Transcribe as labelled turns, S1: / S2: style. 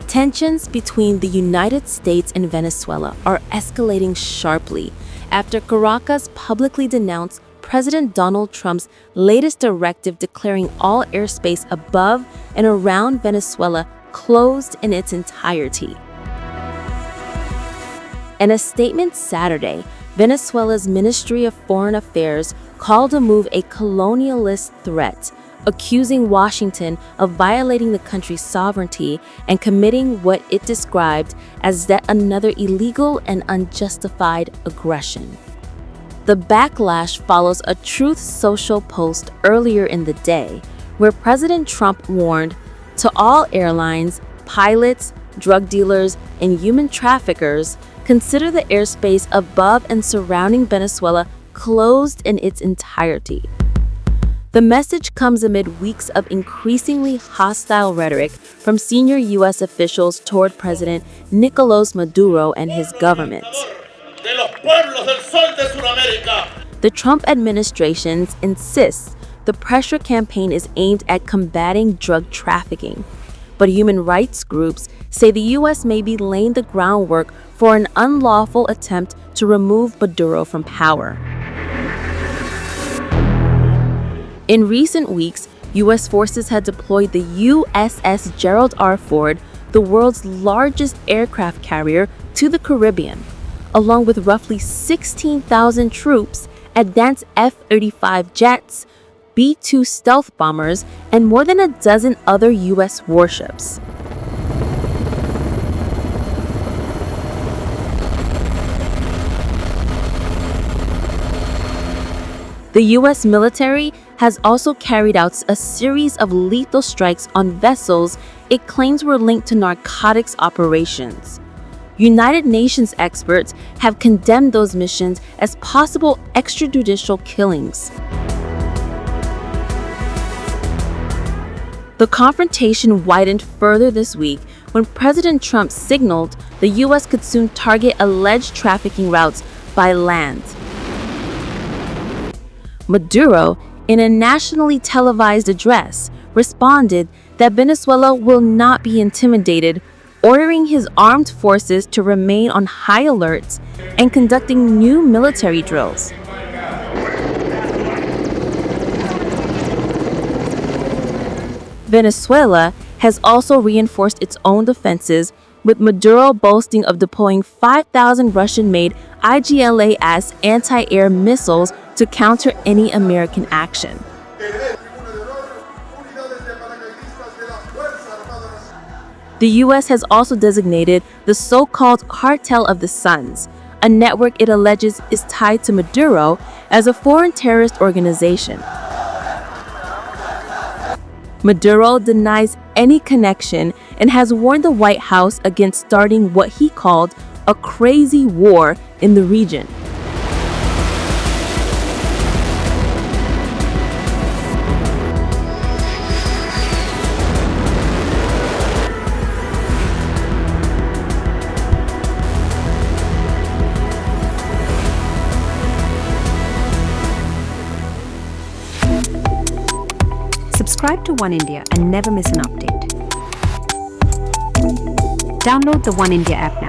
S1: Tensions between the United States and Venezuela are escalating sharply after Caracas publicly denounced President Donald Trump's latest directive declaring all airspace above and around Venezuela closed in its entirety. In a statement Saturday, Venezuela's Ministry of Foreign Affairs called the move a colonialist threat, accusing Washington of violating the country's sovereignty and committing what it described as yet another illegal and unjustified aggression. The backlash follows a Truth Social post earlier in the day, where President Trump warned, "To all airlines, pilots, drug dealers, and human traffickers, consider the airspace above and surrounding Venezuela closed in its entirety." The message comes amid weeks of increasingly hostile rhetoric from senior U.S. officials toward President Nicolás Maduro and his government. The Trump administration insists the pressure campaign is aimed at combating drug trafficking, but human rights groups say the U.S. may be laying the groundwork for an unlawful attempt to remove Maduro from power. In recent weeks, U.S. forces had deployed the USS Gerald R. Ford, the world's largest aircraft carrier, to the Caribbean, along with roughly 16,000 troops, advanced F-35 jets, B-2 stealth bombers, and more than a dozen other U.S. warships. The U.S. military has also carried out a series of lethal strikes on vessels it claims were linked to narcotics operations. United Nations experts have condemned those missions as possible extrajudicial killings. The confrontation widened further this week when President Trump signaled the U.S. could soon target alleged trafficking routes by land. Maduro, in a nationally televised address, responded that Venezuela will not be intimidated, ordering his armed forces to remain on high alert and conducting new military drills. Venezuela has also reinforced its own defenses, with Maduro boasting of deploying 5,000 Russian-made Igla-S anti-air missiles to counter any American action. The U.S. has also designated the so-called Cartel of the Suns, a network it alleges is tied to Maduro, as a foreign terrorist organization. Maduro denies any connection and has warned the White House against starting what he called a crazy war in the region.
S2: Subscribe to OneIndia and never miss an update. Download the OneIndia app now.